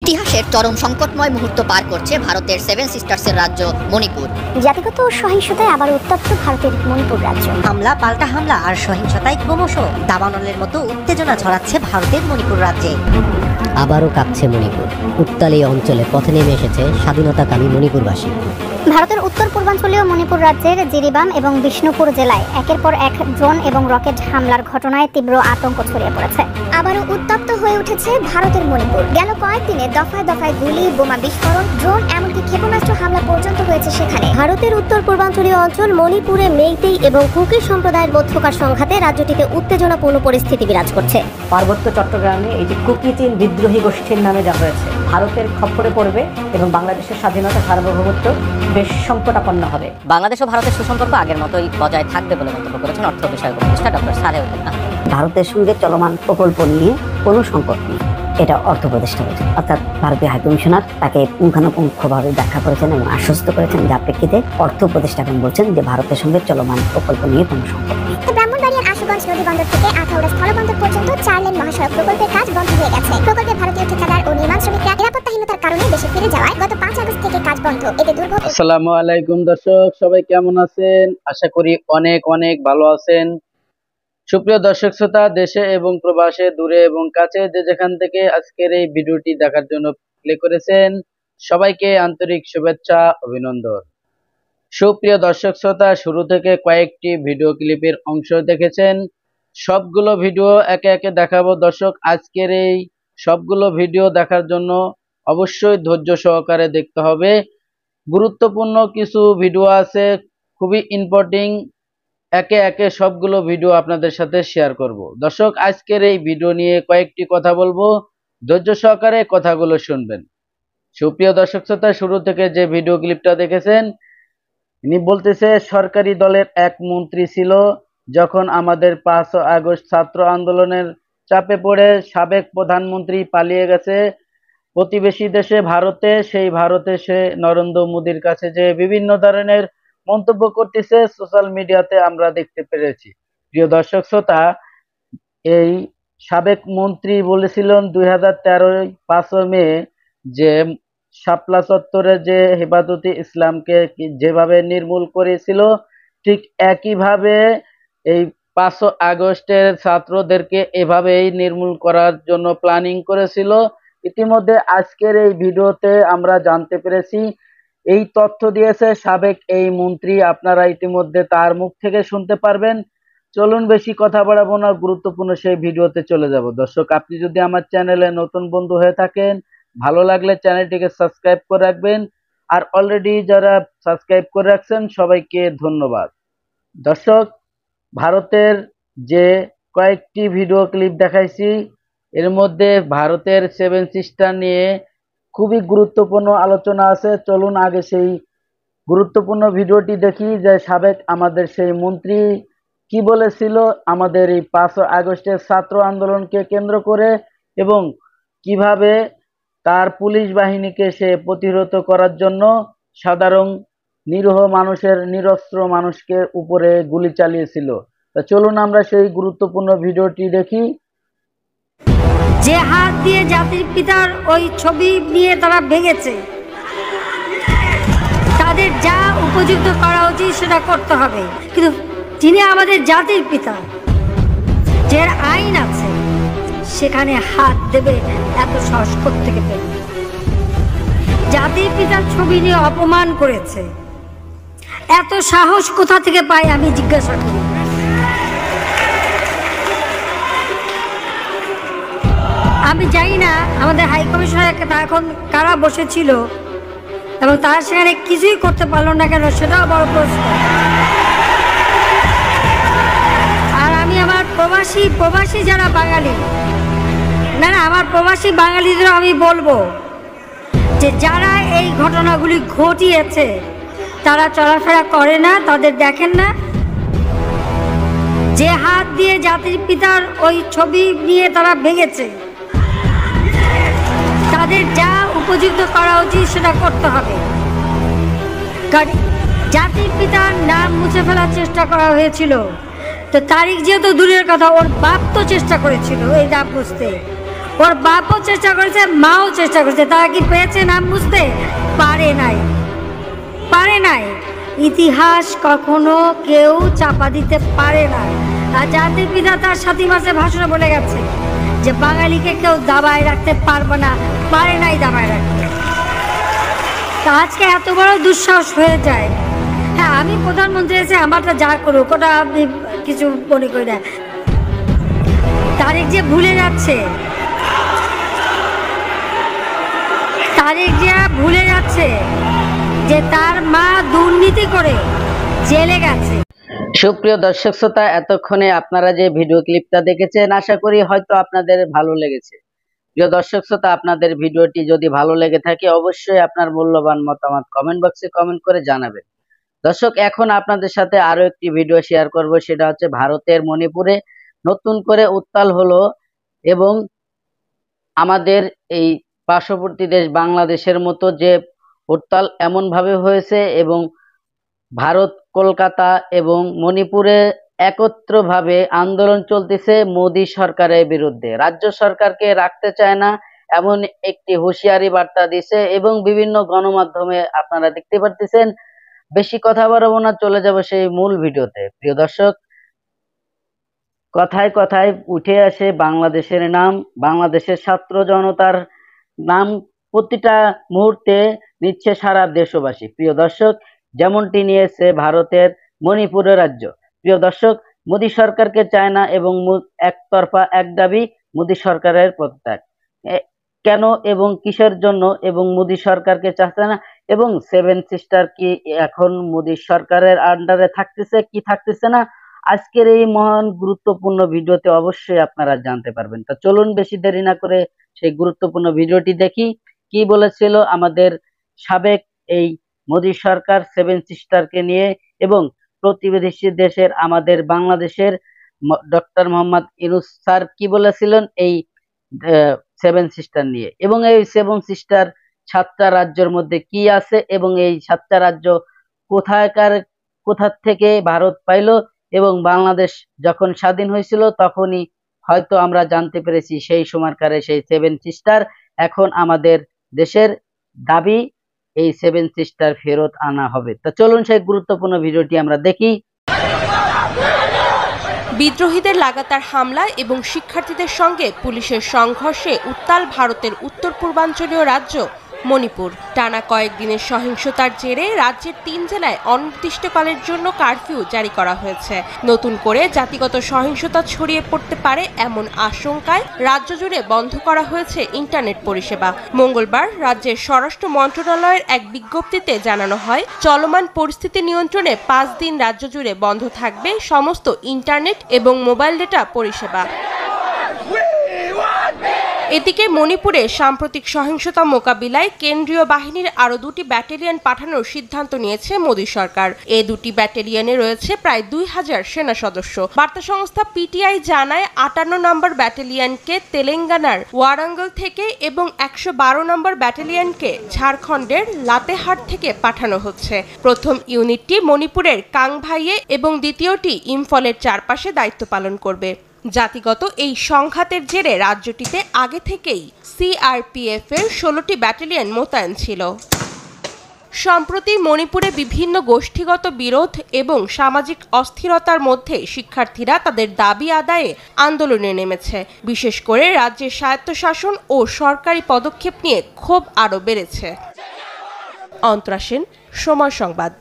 ইতিহাসের চরম সংকটময় মুহূর্ত পার করছে ভারতের সেভেন সিস্টার্সের রাজ্য মণিপুর। জাতিগত সহিংসতায় আবার উত্তপ্ত ভারতের মণিপুর রাজ্য। হামলা পাল্টা হামলা আর সহিংসতায় ক্রমশ দাবানলের মতো উত্তেজনা ছড়াচ্ছে ভারতের মণিপুর রাজ্যে। আবারও কাঁপছে মণিপুর। উত্তাল এই অঞ্চলে পথে নেমে এসেছে স্বাধীনতাকামী মণিপুরবাসী। ভারতের উত্তর পূর্বাঞ্চলীয় মণিপুর রাজ্যের জিরিবাম এবং বিষ্ণুপুর জেলায় একের পর এক ড্রোন এবং রকেট হামলার ঘটনায় তীব্র আতঙ্ক ছড়িয়ে পড়েছে। আবারও উত্তপ্ত হয়ে উঠেছে ভারতের মণিপুর। গেল কয়েকদিনে দফায় দফায় গুলি, বোমা বিস্ফোরণ, ড্রোন এমনকি ক্ষেপণাস্ত্র হামলা পর্যন্ত হয়েছে সেখানে। ভারতের উত্তর পূর্বাঞ্চলীয় অঞ্চল মণিপুরে মেইতেই এবং কুকি সম্প্রদায়ের মধ্যকার সংঘাতে রাজ্যটিতে উত্তেজনাপূর্ণ পরিস্থিতি বিরাজ করছে। পার্বত্য চট্টগ্রামে এই যে কুকি চীন বিদ্রোহী গোষ্ঠীর নামে যা হয়েছে, ভারতের খপ্পরে পড়বে এবং বাংলাদেশের স্বাধীনতা সার্বভৌমত্ব বেশ সংকটাপন্ন হবে। বাংলাদেশ ও ভারতের সুসম্পর্ক আগের মতোই বজায় থাকবে বলে মন্তব্য করেছেন অর্থ বিষয়ক উপদেষ্টা ডক্টর সালেউদ্দিন আহমেদ। ভারতের সঙ্গে চলমান প্রকল্প নিয়ে কোনো সংকট নেই, এটা অর্থ উপদেষ্টা বলছেন। অর্থাৎ ভারতীয় হাইকমিশনার তাকে পুঙ্খানুপুঙ্খভাবে ব্যাখ্যা করেছেন এবং আশ্বস্ত করেছেন, যার প্রেক্ষিতে অর্থ উপদেষ্টা এখন বলছেন যে ভারতের সঙ্গে চলমান প্রকল্প নিয়ে কোনো সংকট নেই। ব্রাহ্মণবাড়িয়ার আশুগঞ্জ নদীবন্দর থেকে আখাউড়া স্থলবন্দর পর্যন্ত 4 লেন মহাসড়ক প্রকল্পের কাজ বন্ধ হয়ে গেছে। প্রকল্পে ভারতীয় ঠিকাদার ও নির্মাণ শ্রমিকরা নিরাপত্তাহীনতার কারণে দেশে ফিরে যাওয়ায় গত 5 আগস্ট থেকে কাজ বন্ধ। এতে দুর্ভোগ। আসসালামু আলাইকুম দর্শক, সবাই কেমন আছেন? আশা করি অনেক অনেক ভালো আছেন। সুপ্রিয় দর্শক শ্রোতা, দেশে এবং প্রবাসে, দূরে এবং কাছে যে যেখান থেকে আজকের এই ভিডিওটি দেখার জন্য প্লে করেছেন, সবাইকে আন্তরিক শুভেচ্ছা, অভিনন্দন। সুপ্রিয় দর্শক শ্রোতা, শুরু থেকে কয়েকটি ভিডিও ক্লিপের অংশ দেখেছেন, সবগুলো ভিডিও একে একে দেখাবো। দর্শক, আজকের এই সবগুলো ভিডিও দেখার জন্য অবশ্যই ধৈর্য সহকারে দেখতে হবে। গুরুত্বপূর্ণ কিছু ভিডিও আছে, খুবই ইম্পর্টেন্ট। একে একে সবগুলো ভিডিও আপনাদের সাথে শেয়ার করব। দর্শক, আজকের এই ভিডিও নিয়ে কয়েকটি কথা বলবো, ধৈর্য সহকারে কথাগুলো শুনবেন। সুপ্রিয় দর্শক শ্রোতা, শুরু থেকে যে ভিডিও ক্লিপটা দেখেছেন, ইনি বলতেছে সরকারি দলের এক মন্ত্রী ছিল, যখন আমাদের 5 আগস্ট ছাত্র আন্দোলনের চাপে পড়ে সাবেক প্রধানমন্ত্রী পালিয়ে গেছে প্রতিবেশী দেশে ভারতে, সেই ভারতে সে নরেন্দ্র মোদীর কাছে যে বিভিন্ন ধরনের মন্তব্য করতেছে সোশ্যাল মিডিয়াতে আমরা দেখতে পেরেছি। প্রিয় দর্শক শ্রোতা, এই সাবেক মন্ত্রী বলেছিলেন 2013 5 মে যে শাপলা চত্বরে যে হেফাজতে ইসলামকে যেভাবে নির্মূল করেছিল, ঠিক একইভাবে এই 5 আগস্টের ছাত্রদেরকে এভাবেই নির্মূল করার জন্য প্ল্যানিং করেছিল। ইতিমধ্যে আজকের এই ভিডিওতে আমরা জানতে পেরেছি, এই তথ্য দিয়েছে সাবেক এই মন্ত্রী। আপনারা ইতিমধ্যে তার মুখ থেকে শুনতে পারবেন। চলুন বেশি কথা বাড়াবো না, গুরুত্বপূর্ণ সেই ভিডিওতে চলে যাব। দর্শক, আপনি যদি আমার চ্যানেলে নতুন বন্ধু হয়ে থাকেন, ভালো লাগলে চ্যানেলটিকে সাবস্ক্রাইব করে রাখবেন, আর অলরেডি যারা সাবস্ক্রাইব করে রাখছেন সবাইকে ধন্যবাদ। দর্শক, ভারতের যে কয়েকটি ভিডিও ক্লিপ দেখাইছি, এর মধ্যে ভারতের 7 সিস্টার নিয়ে খুবই গুরুত্বপূর্ণ আলোচনা আছে। চলুন আগে সেই গুরুত্বপূর্ণ ভিডিওটি দেখি, যে সাবেক আমাদের সেই মন্ত্রী কি বলেছিল আমাদের এই 5 আগস্টের ছাত্র আন্দোলনকে কেন্দ্র করে, এবং কিভাবে তার পুলিশ বাহিনীকে সে প্রতিহত করার জন্য সাধারণ নিরীহ মানুষের, নিরস্ত্র মানুষকে উপরে গুলি চালিয়েছিল। তা চলুন আমরা সেই গুরুত্বপূর্ণ ভিডিওটি দেখি। যে হাত দিয়ে জাতির পিতার ওই ছবি নিয়ে তারা ভেঙেছে, তাদের যা উপযুক্ত করা উচিত সেটা করতে হবে। কিন্তু যিনি আমাদের জাতির পিতা, যে আইন আছে, সেখানে হাত দেবে এত সাহস কোত্থেকে পেল? জাতির পিতার ছবি নিয়ে অপমান করেছে, এত সাহস কোথা থেকে পাই আমি জিজ্ঞাসা করি। আমি জানি না আমাদের হাই কমিশনার এখন কারা বসেছিল এবং তারা সেখানে কিছুই করতে পারলো না কেন, সেটাও বড় প্রশ্ন। আর আমি আমার প্রবাসী যারা বাঙালি, না আমার প্রবাসী বাঙালিদেরও আমি বলবো যে যারা এই ঘটনাগুলি ঘটিয়েছে তারা চলাফেরা করে না, তাদের দেখেন না। যে হাত দিয়ে জাতির পিতার ওই ছবি নিয়ে তারা ভেঙেছে, তাদের যা উপযুক্ত করা উচিত সেটা করতে হবে। কারণ জাতির পিতার নাম মুছে ফেলার চেষ্টা করা হয়েছিল, তো তারিখ যেহেতু দূরের কথা, ওর বাপ তো চেষ্টা করেছিল এই নাম বুঝতে। ওর বাপও চেষ্টা করেছে, মাও চেষ্টা করেছে, তারা কি পেয়েছে নাম বুঝতে? পারে নাই। ইতিহাস কখনো কেউ চাপা দিতে পারে না। আর জাতির পিতা তার 7 মাসে ভাষণে বলে গেছে যে বাঙালিকে কেউ দাবায় রাখতে পারবে না, পারে নাই দাবায় রাখতে। তা আজকে এত বড় দুঃসাহস হয়ে যায়। হ্যাঁ, আমি প্রধানমন্ত্রী এসে আমারটা যা করুক, ওটা আমি কিছু মনে করি না। তারেক যে ভুলে যাচ্ছে যে তার মা দুর্নীতি করে জেলে গেছে। সুপ্রিয় দর্শক শ্রোতা, এতক্ষণে আপনারা যে ভিডিও ক্লিপটা দেখেছেন আশা করি হয়তো আপনাদের ভালো লেগেছে। প্রিয় দর্শক শ্রোতা, আপনাদের ভিডিওটি যদি ভালো লেগে থাকে অবশ্যই আপনার মূল্যবান মতামত কমেন্ট বক্সে কমেন্ট করে জানাবেন। দর্শক, এখন আপনাদের সাথে আরো একটি ভিডিও শেয়ার করব, সেটা হচ্ছে ভারতের মণিপুরে নতুন করে উত্তাল হলো এবং আমাদের এই পার্শ্ববর্তী দেশ বাংলাদেশের মতো যে উত্তাল এমন ভাবে হয়েছে এবং ভারত, কলকাতা এবং মণিপুরে একত্রভাবে আন্দোলন চলতেছে মোদী সরকারের বিরুদ্ধে। রাজ্য সরকারকে রাখতে চায় না এমন একটি হুঁশিয়ারি বার্তা দিছে এবং বিভিন্ন গণমাধ্যমে আপনারা দেখতে পারতেছেন। বেশি কথা বাড়াবো না, চলে যাব সেই মূল ভিডিওতে। প্রিয় দর্শক, কথায় কথায় উঠে আসে বাংলাদেশের নাম, বাংলাদেশের ছাত্র জনতার নাম প্রতিটা মুহূর্তে নিচ্ছে সারা দেশবাসী। প্রিয় দর্শক, যেমনটি নিয়েছে ভারতের মণিপুরের রাজ্য। প্রিয় দর্শক, মোদী সরকারকে চায় না এবং একতরফা এক দাবি মোদী সরকারের পদত্যাগ। কেন এবং কিসের জন্য এবং মোদী সরকারকে চাচ্ছে না এবং 7 সিস্টার কি এখন মোদী সরকারের আন্ডারে থাকতেছে কি থাকতেছে না, আজকের এই মহান গুরুত্বপূর্ণ ভিডিওতে অবশ্যই আপনারা জানতে পারবেন। তো চলুন বেশি দেরি না করে সেই গুরুত্বপূর্ণ ভিডিওটি দেখি। কি বলেছিল আমাদের সাবেক এই মোদী সরকার 7 সিস্টারকে নিয়ে এবং প্রতিবেশী দেশের আমাদের বাংলাদেশের ডক্টর মোহাম্মদ ইউনূস স্যার কি বলেছিলেন এই 7 সিস্টার নিয়ে, এবং এই 7 সিস্টার 7টা রাজ্যের মধ্যে কি আছে এবং এই 7টা রাজ্য কোথা থেকে ভারত পাইলো এবং বাংলাদেশ যখন স্বাধীন হয়েছিল তখনই হয়তো আমরা জানতে পেরেছি সেই সময়কারে সেই 7 সিস্টার। এখন আমাদের দেশের দাবি এই 7 সিস্টার ফেরত আনা হবে। তো চলুন সেই গুরুত্বপূর্ণ ভিডিওটি আমরা দেখি। বিদ্রোহীদের লাগাতার হামলা এবং শিক্ষার্থীদের সঙ্গে পুলিশের সংঘর্ষে উত্তাল ভারতের উত্তর পূর্বাঞ্চলীয় রাজ্য মণিপুর। টানা কয়েকদিনের সহিংসতার জেরে রাজ্যের 3 জেলায় অনির্দিষ্টকালের জন্য কারফিউ জারি করা হয়েছে। নতুন করে জাতিগত সহিংসতা ছড়িয়ে পড়তে পারে এমন আশঙ্কায় রাজ্য জুড়ে বন্ধ করা হয়েছে ইন্টারনেট পরিষেবা। মঙ্গলবার রাজ্যের স্বরাষ্ট্র মন্ত্রণালয়ের এক বিজ্ঞপ্তিতে জানানো হয়, চলমান পরিস্থিতি নিয়ন্ত্রণে 5 দিন রাজ্য জুড়ে বন্ধ থাকবে সমস্ত ইন্টারনেট এবং মোবাইল ডেটা পরিষেবা। এদিকে মণিপুরে সাম্প্রতিক সহিংসতা মোকাবিলায় কেন্দ্রীয় বাহিনীর আরও 2টি ব্যাটালিয়ন পাঠানোর সিদ্ধান্ত নিয়েছে মোদী সরকার। এই 2টি ব্যাটালিয়নে রয়েছে প্রায় 2000 সেনা সদস্য। বার্তা সংস্থা পিটিআই জানায় 58 নম্বর ব্যাটালিয়নকে তেলেঙ্গানার ওয়ারাঙ্গল থেকে এবং 112 নম্বর ব্যাটালিয়নকে ঝাড়খণ্ডের লাতেহার থেকে পাঠানো হচ্ছে। প্রথম ইউনিটটি মণিপুরের কাংভাইয়ে এবং দ্বিতীয়টি ইম্ফলের চারপাশে দায়িত্ব পালন করবে। জাতিগত এই সংঘাতের জেরে রাজ্যটিতে আগে থেকেই সিআরপিএফ এর 16টি ব্যাটালিয়ন মোতায়েন ছিল। সম্প্রতি মণিপুরে বিভিন্ন গোষ্ঠীগত বিরোধ এবং সামাজিক অস্থিরতার মধ্যে শিক্ষার্থীরা তাদের দাবি আদায়ে আন্দোলনে নেমেছে। বিশেষ করে রাজ্যের স্বায়ত্তশাসন ও সরকারি পদক্ষেপ নিয়ে ক্ষোভ আরও বেড়েছে। অন্তরা সেন, সময় সংবাদ।